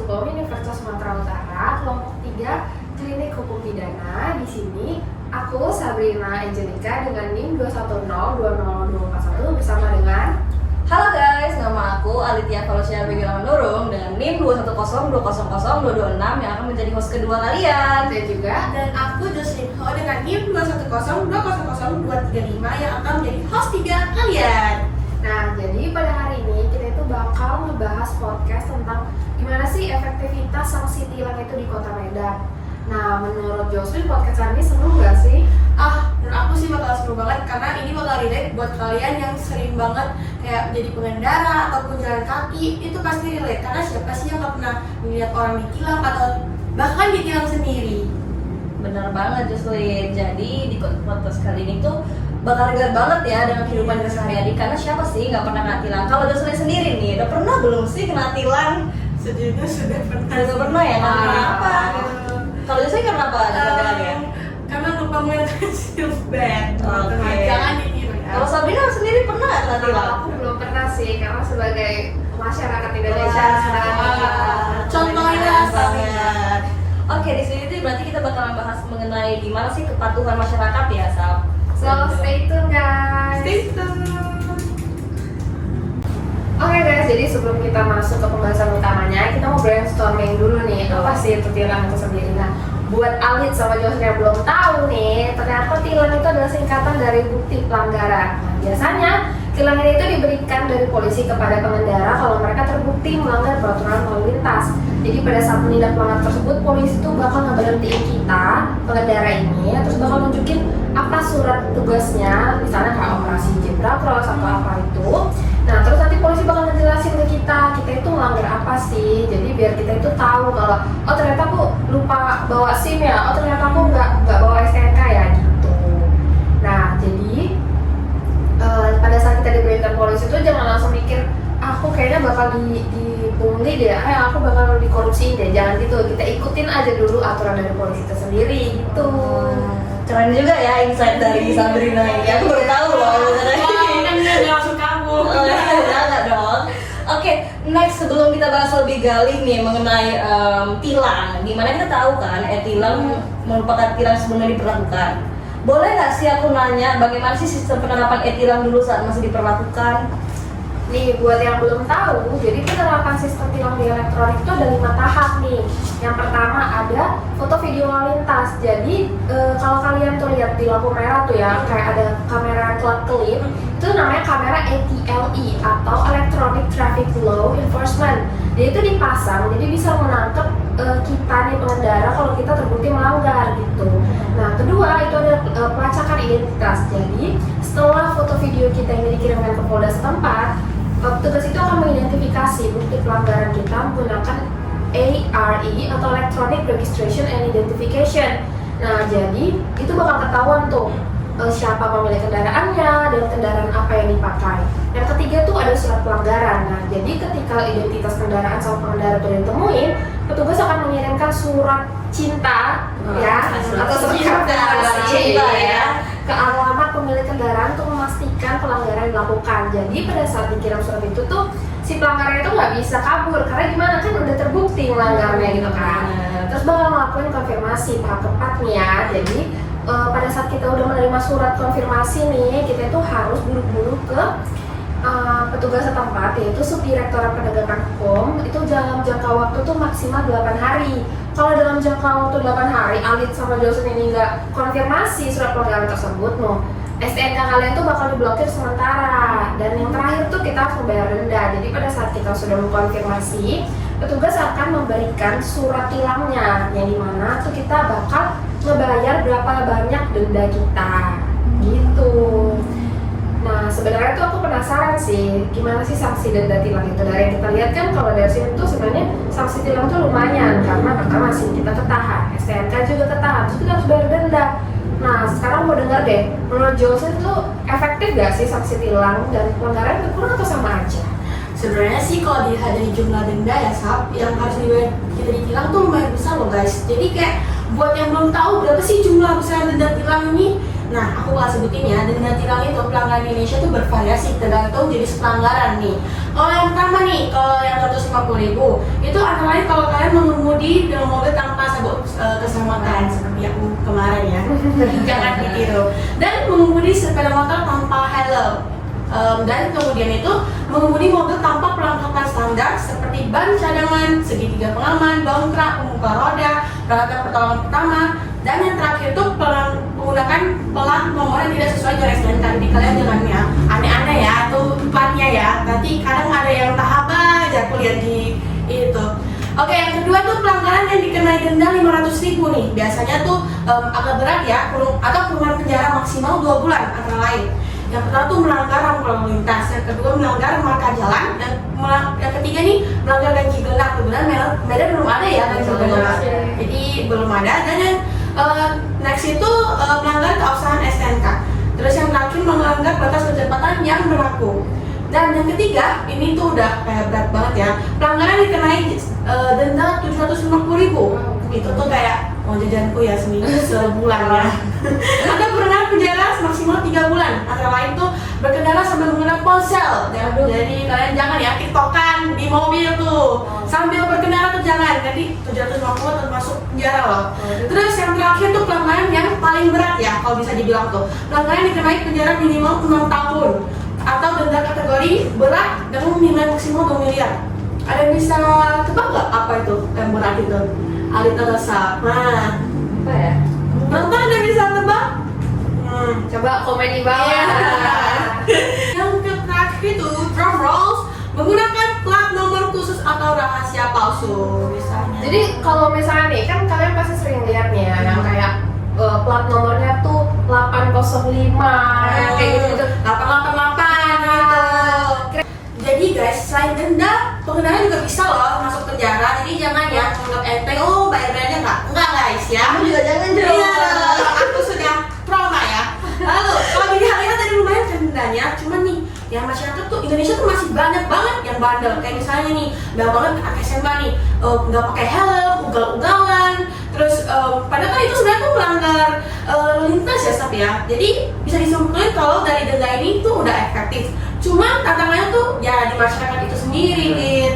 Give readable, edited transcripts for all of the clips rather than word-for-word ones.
Hukum Universitas Sumatera Utara, kelompok 3, Klinik Hukum Pidana. Di sini aku Sabrina Angelica dengan NIM 210200241 bersama dengan Halo guys, nama aku Alitia Valosia Begila Menurung dengan NIM 210200226 yang akan menjadi host kedua kalian. Dan aku Jocelyn Ho dengan NIM 210200235 yang akan menjadi host 3 kalian. Nah, jadi pada hari ini kita itu bakal ngebahas podcast tentang gimana sih efektivitas sanksi tilang itu di Kota Medan. Nah, menurut Jocelyn podcast hari ini seru nggak sih? Menurut aku sih bakal seru banget karena ini bakal relate buat kalian yang sering banget kayak jadi pengendara ataupun jalan kaki, itu pasti relate karena siapa sih yang gak pernah melihat orang ditilang atau bahkan ditilang sendiri. Bener banget Jocelyn. Jadi di podcast kali ini tuh bakal relate banget ya dengan kehidupan kita sehari-hari. Karena siapa sih nggak pernah kena tilang? Kalau Jocelyn sendiri nih, udah pernah belum sih kena tilang? Sejujurnya sudah pernah. Sudah pernah ya? Kenapa? Kalau Jocelyn kenapa? Karena lupa mengenakan seatbelt. Oke. Jangan ditiru ya. Kalau Sabrina sendiri pernah nggak kena tilang? Aku belum pernah sih, karena sebagai masyarakat Indonesia Contohnya Sabrina. Oke, di sini tuh berarti kita bakalan bahas mengenai gimana sih kepatuhan masyarakat ya, Sab. So, stay tune guys. Stay tune. Oke guys, jadi sebelum kita masuk ke pembahasan utamanya, kita mau brainstorming dulu nih, apa sih itu tilang itu sendiri. Nah, buat Alit sama Jocelyn yang belum tahu nih, ternyata tilang itu adalah singkatan dari bukti pelanggaran. Nah, biasanya tilang ini itu diberikan dari polisi kepada pengendara kalau mereka terbukti melanggar peraturan lalu lintas. Jadi pada saat menindak pelanggar tersebut, polisi itu bakal ngeberhentiin kita, pengendara ini, terus bakal nunjukin apa surat tugasnya, misalnya kayak operasi zebra cross atau apa itu. Nah, terus nanti polisi bakal ngejelasin ke kita itu melanggar apa sih. Jadi biar kita itu tahu kalau oh ternyata aku lupa bawa SIM ya, oh ternyata aku nggak bawa STNK ya gitu. Nah, jadi pada saat kita diberitakan polisi itu jangan langsung mikir aku kayaknya bakal dipungli deh, aku bakal dikorupsi deh. Jangan gitu, kita ikutin aja dulu aturan dari polisi itu sendiri gitu. Keren juga ya insight dari Sabrina ini. Aku baru tahu loh sebenarnya. Langsung kamu. Enggak dong. Oke, next sebelum kita bahas lebih gali nih mengenai tilang, dimana kita tahu kan tilang merupakan tilang sebelumnya diberlakukan. Boleh nggak sih aku nanya bagaimana sih sistem penerapan tilang dulu saat masih diberlakukan? Nih, buat yang belum tahu, jadi penerapan sistem tilang di elektronik itu ada 5 tahap nih. Yang pertama ada foto video lalu lintas. Jadi kalau kalian tuh lihat di lampu merah tuh ya, kayak ada kamera kelap-kelip, itu namanya kamera ATLE atau Electronic Traffic Law Enforcement. Dia itu dipasang, jadi bisa menangkap kita nih pengendara kalau kita terbukti melanggar gitu. Nah, kedua itu ada pelacakan identitas. Jadi setelah foto video kita ini dikirimkan ke Polda setempat, petugas itu akan mengidentifikasi bukti pelanggaran kita menggunakan ARE atau Electronic Registration and Identification. Nah, jadi itu bakal ketahuan tuh siapa pemilik kendaraannya dan kendaraan apa yang dipakai. Yang ketiga tuh ada surat pelanggaran. Nah, jadi ketika identitas kendaraan sama pengendara itu ditemuin, petugas akan mengirimkan surat cinta atau surat cinta ke alamat pemilik kendaraan untuk memastikan pelanggaran dilakukan. Jadi pada saat dikirim surat itu tuh si pelanggarnya itu nggak bisa kabur karena gimana kan udah terbukti melanggarnya gitu kan. Terus bakal ngelakuin konfirmasi tahap keempat nih ya. Jadi pada saat kita udah menerima surat konfirmasi nih, kita itu harus buru-buru ke petugas setempat, yaitu Subdirektorat Penegakan Hukum. Itu dalam jangka waktu tuh maksimal 8 hari. Kalau dalam jangka waktu 8 hari Alit sama Jocelyn ini nggak konfirmasi surat pelanggaran tersebut, STNK kalian tuh bakal diblokir sementara. Dan yang terakhir tuh kita harus membayar denda. Jadi pada saat kita sudah mengkonfirmasi, petugas akan memberikan surat tilangnya, yang dimana tuh kita bakal ngebayar berapa banyak denda kita gitu. Nah, sebenarnya tuh aku penasaran sih gimana sih sanksi denda tilang itu. Dari yang kita lihat kan kalau dari sini tuh sebenarnya sanksi tilang tuh lumayan, karena pertama SIM kita ketahan, STNK juga ketahan, terus kita harus bayar denda. Nah, sekarang mau dengar deh, menurut Jocelyn tuh efektif gak sih sanksi tilang dan pelanggaran berkurang atau sama aja? Sebenarnya sih kalau dilihat dari jumlah denda ya Sab, yang harus dibayar kita ditilang tuh lumayan besar loh guys. Jadi kayak buat yang belum tahu berapa sih jumlah besar denda tilang ini, Nah, aku bakal sebutin ya, denda tilang itu pelanggaran di Indonesia tuh bervariasi tergantung jenis pelanggaran nih. Kalau yang pertama nih, kalau yang 150.000 itu antara lain kalau kalian mengemudi dengan mobil tanpa sabuk keselamatan seperti aku kemarin ya. Jangan ditiru. Dan mengemudi sepeda motor tanpa helm. Dan kemudian itu mengemudi mobil tanpa perlengkapan standar seperti ban cadangan, segitiga pengaman, dongkrak, pembuka roda, peralatan pertolongan pertama, dan yang terakhir itu menggunakan plat nomor yang tidak sesuai dengan STNK. Jadi kalian jangan ya aneh-aneh ya atau platnya ya. Nanti kadang ada yang tahap aja aku lihat di itu. Oke, yang kedua tuh pelanggaran yang dikenai denda 500.000 nih. Biasanya tuh agak berat ya, atau kurungan penjara maksimal 2 bulan antara lain. Yang pertama tuh melanggar rambu lalu lintas, yang kedua melanggar marka jalan, dan yang ketiga nih melanggar ganjil genap. Kebetulan Medan belum ada ya ganjil genap, jadi belum ada. Dan yang next itu melanggar keabsahan STNK. Terus yang terakhir melanggar batas kecepatan yang berlaku. Dan yang ketiga, ini tuh udah kayak berat banget ya. Pelanggaran dikenai denda 750.000. Itu tuh kayak mau jajanku ya seminggu sebulan ya. Ada kurungan penjara maksimal 3 bulan. Antara lain tuh berkendara sambil menggunakan ponsel. Jadi kalian jangan ya tiktokan di mobil tuh sambil berkendara tuh jangan. Jadi 750 termasuk penjara loh. Terus yang terakhir tuh pelanggaran yang paling berat ya kalau bisa dibilang tuh. Pelanggaran dikenai penjara minimal 6 tahun atau denda kategori berat dengan nilai maksimal 2 miliar. Ada yang bisa tebak nggak apa itu yang berat itu? Alita Rasa. Nah, Apa ya? nonton ada bisa tebak? Coba komen di bawah. Yang terakhir itu drum rolls menggunakan plat nomor khusus atau rahasia palsu misalnya. Jadi kalau misalnya nih kan kalian pasti sering lihat nih ya yang kayak plat nomornya tuh 805 yang kayak gitu 888 gitu. Jadi guys, selain denda, pengendara juga bisa loh masuk penjara. Jadi jangan ya anggap enteng, oh bayar-bayarnya enggak guys ya. Kamu juga jangan dong. Iya, aku sudah trauma ya. Lalu kalau di hari tadi lumayan kan dendanya, cuman nih ya masyarakat tuh Indonesia tuh masih banyak banget yang bandel. Kayak misalnya nih, banyak banget anak SMA nih nggak pakai helm, ugal-ugalan. Terus padahal kan itu sebenarnya tuh melanggar lintas ya Sab ya. Jadi bisa disimpulkan kalau dari denda ini tuh udah efektif. Cuman tantangannya tuh ya di masyarakat itu sendiri, Lid.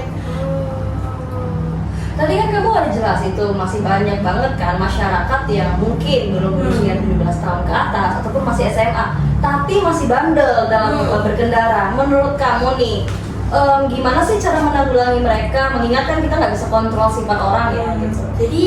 Tadi kan kamu ada jelas itu masih banyak banget kan masyarakat yang mungkin belum berusia 17 tahun ke atas ataupun masih SMA tapi masih bandel dalam berkendara. Menurut kamu nih, gimana sih cara menanggulangi mereka? Mengingatkan kita nggak bisa kontrol sifat orang ya gitu. Jadi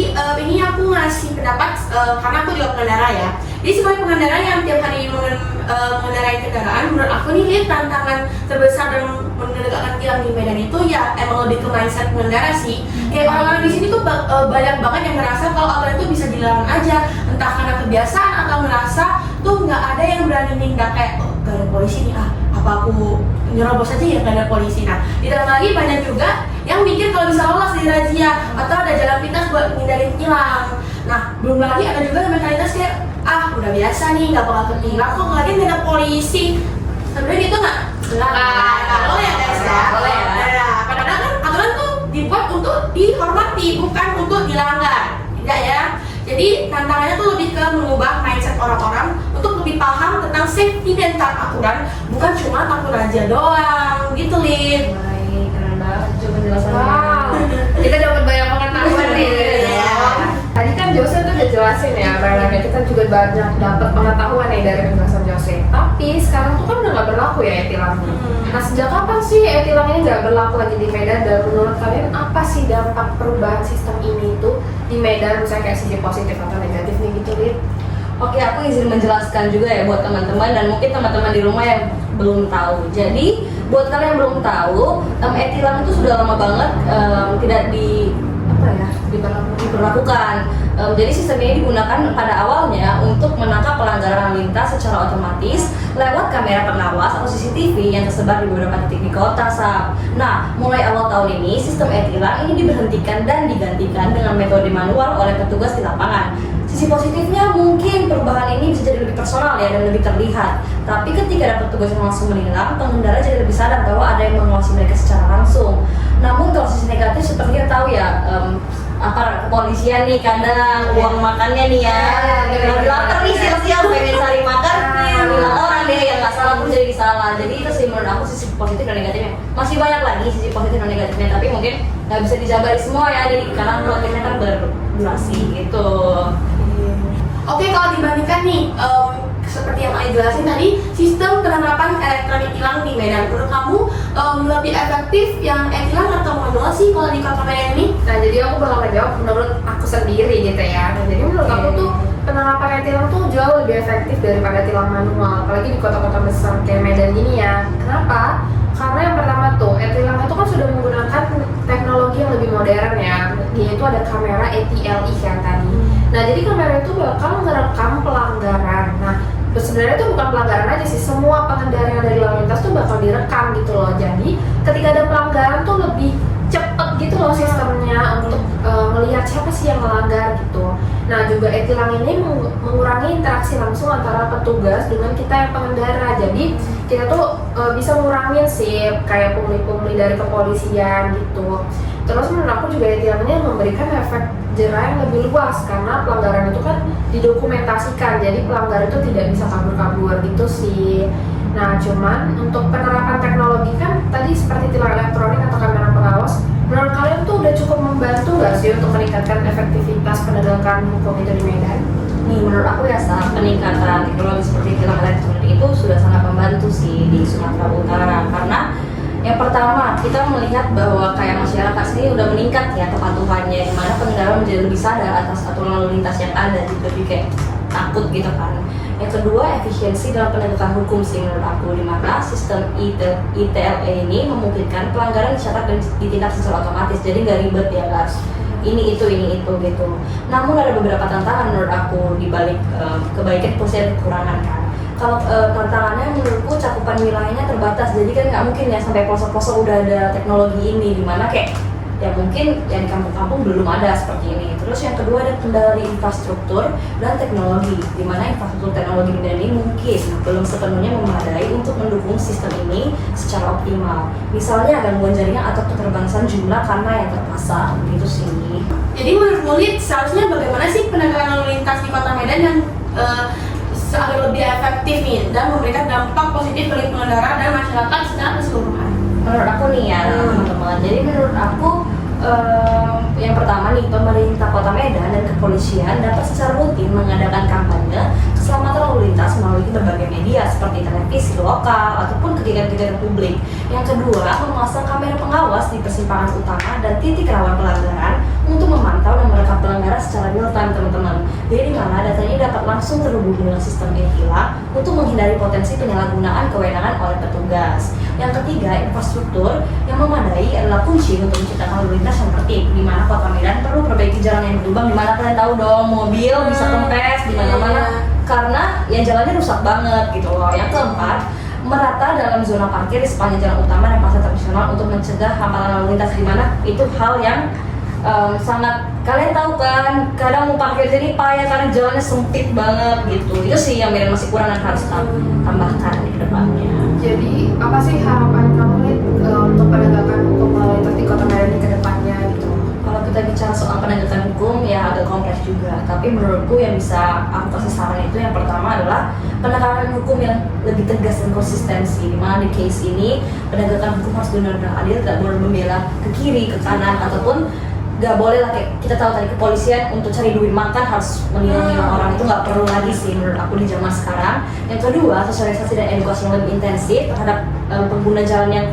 ini aku ngasih pendapat karena aku juga pengendara ya. Jadi sebagai pengendara yang tiap hari mengendarai kendaraan, menurut aku nih Lid, tantangan terbesar dalam menegakkan tilang di Medan itu ya emang lebih ke mindset pengendara sih. Kayak orang-orang di sini tuh banyak banget yang ngerasa kalau aturan itu bisa dilarang aja, entah karena kebiasaan atau ngerasa tuh nggak ada yang berani nindak kayak gak ada polisi nih, apa aku nyerobos aja ya gak ada polisi. Nah, ditambah lagi banyak juga yang mikir kalau bisa lolos dari razia atau ada jalan pintas buat ngindarin tilang. Nah, belum lagi ada juga mentalitas kayak udah biasa nih nggak bakal ketilang kok, lagi nggak ada polisi. Sebenarnya itu nggak boleh ya guys ya. Boleh ya. Nah, padahal kan aturan tuh dibuat untuk dihormati bukan untuk dilanggar, tidak ya. Jadi tantangannya tuh lebih ke mengubah mindset orang-orang untuk lebih paham tentang safety dan taat aturan, bukan cuma takut aja doang gitu, Lid. Baik, keren banget coba penjelasannya. Wow, kita dapat banyak pengetahuan nih. Iya. Tadi kan Jose tuh udah jelasin ya, barangnya kita juga banyak dapat pengetahuan nih dari penjelasan Jose. Tapi sekarang tuh kan udah nggak berlaku ya e-tilang. Nah sejak kapan sih e-tilang ini nggak berlaku lagi di Medan? Dan menurut kalian apa sih dampak perubahan sistem ini tuh di Medan? Misalnya kayak sisi positif atau negatif nih gitu, Lid? Oke, aku izin menjelaskan juga ya buat teman-teman dan mungkin teman-teman di rumah yang belum tahu. Jadi buat kalian yang belum tahu, e-tilang itu sudah lama banget tidak diberlakukan. Jadi sistem ini digunakan pada awalnya untuk menangkap pelanggaran lalu lintas secara otomatis lewat kamera pengawas atau CCTV yang tersebar di beberapa titik di kota, Sab. Nah, mulai awal tahun ini sistem e-tilang ini diberhentikan dan digantikan dengan metode manual oleh petugas di lapangan. Sisi positifnya mungkin perubahan ini bisa jadi lebih personal ya dan lebih terlihat. Tapi ketika ada petugas yang langsung menilang, pengendara jadi lebih sadar bahwa ada yang mengawasi mereka secara langsung. Namun kalau sisi negatif seperti yang tahu ya, apa kepolisian nih kadang uang makannya nih ya lagi lapar nih siang-siang pengen cari makan bilang orang deh yang nggak salah pun jadi salah. Jadi itu sih menurut aku sisi positif dan negatifnya. Masih banyak lagi sisi positif dan negatifnya, tapi mungkin nggak bisa dijabari semua ya, jadi karena produknya kan berdurasi gitu. Oke, kalau dibandingkan nih seperti yang Ai jelasin tadi, sistem penerapan elektronik tilang di Medan, menurut kamu lebih efektif yang e-tilang atau manual sih kalau di Kota Medan ini? Nah, jadi aku bakal menjawab menurut aku sendiri gitu ya. Nah, jadi menurut aku tuh penerapan e-tilang tuh jauh lebih efektif daripada tilang manual, apalagi di kota-kota besar kayak Medan ini ya. Kenapa? Karena yang pertama tuh, e-tilang itu kan sudah menggunakan teknologi yang lebih modern ya, yaitu ada kamera ATLI kan tadi. Nah, jadi kamera itu bakal merekam pelanggaran. Nah, sebenarnya itu bukan pelanggaran aja sih, semua pengendara yang ada di lalu lintas tuh bakal direkam gitu loh. Jadi ketika ada pelanggaran tuh lebih cepet gitu loh sistemnya untuk melihat siapa sih yang melanggar gitu. Nah, juga e-tilang ini mengurangi interaksi langsung antara petugas dengan kita yang pengendara. Jadi kita tuh bisa ngurangin sih kayak pungli-pungli dari kepolisian gitu. Terus menurut aku juga e-tilang ini memberikan efek jerah yang lebih luas karena pelanggaran itu kan didokumentasikan, jadi pelanggar itu tidak bisa kabur-kabur gitu sih. Nah, cuman untuk penerapan teknologi kan tadi seperti tilang elektronik atau kamera pengawas, menurut kalian tuh udah cukup membantu nggak sih untuk meningkatkan efektivitas penegakan hukum itu di Medan? Nih menurut aku ya saat peningkatan teknologi seperti tilang elektronik itu sudah sangat membantu sih di Sumatera Utara, karena yang pertama kita melihat bahwa kayak masyarakat sendiri udah meningkat ya kepatuhannya, dimana pengendara menjadi lebih sadar atas aturan lalu lintas yang ada, juga lebih kayak takut gitu kan. Yang kedua, efisiensi dalam penegakan hukum sih menurut aku, dimana sistem ITLE ini memungkinkan pelanggaran dicatat dan ditindak secara otomatis, jadi nggak ribet ya guys, ini itu gitu. Namun ada beberapa tantangan menurut aku di balik kebaikan plus dan kekurangan kan. Kalau tantangannya menurutku cakupan wilayahnya terbatas, jadi kan nggak mungkin ya sampai pelosok-pelosok udah ada teknologi ini, dimana kayak ya mungkin yang di kampung-kampung belum ada seperti ini. Terus yang kedua ada kendala di infrastruktur dan teknologi, dimana infrastruktur teknologi ini mungkin belum sepenuhnya memadai untuk mendukung sistem ini secara optimal. Misalnya gangguan jaringan atau keterbatasan jumlah karena yang terpasang gitu sih. Jadi menurut Mulit, seharusnya bagaimana sih penegakan lalu lintas di Kota Medan yang agar lebih efektif nih dan memberikan dampak positif bagi pengendara dan masyarakat secara keseluruhan? Menurut aku nih ya teman-teman, jadi menurut aku yang pertama nih, pemerintah Kota Medan dan kepolisian dapat secara rutin mengadakan kampanye keselamatan lalu lintas melalui berbagai media seperti televisi lokal ataupun kegiatan-kegiatan publik. Yang kedua, memasang kamera pengawas di persimpangan utama dan titik rawan pelanggaran untuk memantau dan merekam pelanggaran secara real time teman-teman. Jadi di mana datanya dapat langsung terhubung dengan sistem e-tilang untuk menghindari potensi penyalahgunaan kewenangan oleh petugas. Yang ketiga, infrastruktur yang memadai adalah kunci untuk menciptakan lalu lintas yang tertib, di mana Kota Medan perlu perbaiki jalan yang berlubang, di mana kalian tahu dong mobil bisa kempes di mana-mana karena ya jalannya rusak banget gitu loh. Yang keempat, merata dalam zona parkir di sepanjang jalan utama dan pasar tradisional untuk mencegah hamparan lalu lintas, di mana itu hal yang sangat kalian tahu kan, kadang mau parkir jadi payah karena jalannya sempit banget gitu. Itu sih yang Medan masih kurang dan harus tambahkan di depannya. Jadi apa sih harapan kamu nih untuk penegakan hukum lalu lintas di Kota Medan ke depannya gitu? Kalau kita bicara soal penegakan hukum ya agak kompleks juga, tapi menurutku yang bisa aku kasih saran itu yang pertama adalah penegakan hukum yang lebih tegas dan konsistensi, dimana di case ini penegakan hukum harus benar-benar adil, tidak boleh membela ke kiri, ke kanan, ataupun nggak boleh lah kayak kita tahu tadi kepolisian untuk cari duit makan harus menilang orang, itu nggak perlu lagi sih menurut aku di zaman sekarang. Yang kedua, sosialisasi dan edukasi yang lebih intensif terhadap pengguna jalan yang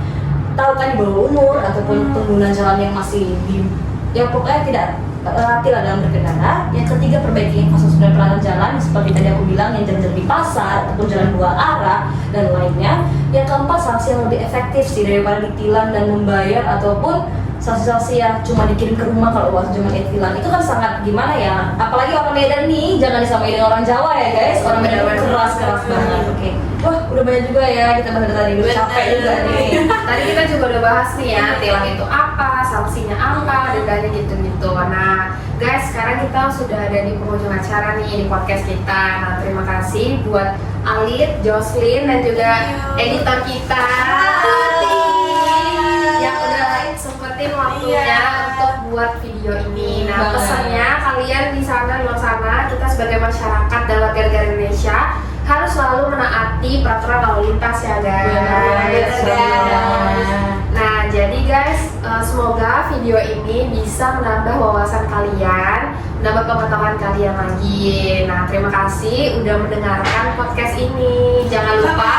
tahu kan di bawah umur ataupun pengguna jalan yang masih di yang pokoknya tidak terlatih dalam berkendara. Yang ketiga, perbaiki infrastruktur dan pelayanan jalan seperti tadi aku bilang, yang jalan di pasar ataupun jalan dua arah dan lainnya. Yang keempat, sanksi yang lebih efektif sih daripada ditilang dan membayar, ataupun sanksi-sanksi yang cuma dikirim ke rumah kalau uang cuma e-tilang. Itu kan sangat gimana ya, apalagi orang Medan nih, jangan disamain dengan orang Jawa ya guys. Orang Medan keras banget. Oke. Wah, udah banyak juga ya kita bahas tadi, udah capek juga nih. Tadi kita juga udah bahas nih ya, tilang itu apa, sanksinya apa, dendanya gitu-gitu. Nah, guys, sekarang kita sudah ada di penghujung acara nih di podcast kita. Nah, terima kasih buat Alit, Jocelyn, dan juga editor kita yang udah sempetin waktunya untuk buat video ini. Nah, banget. pesannya kalian di sana, di luar sana, kita sebagai masyarakat dan warga negara Indonesia harus selalu menaati peraturan lalu lintas ya guys. Nah, jadi guys, semoga video ini bisa menambah wawasan kalian, menambah pengetahuan kalian lagi. Nah, terima kasih udah mendengarkan podcast ini. Jangan lupa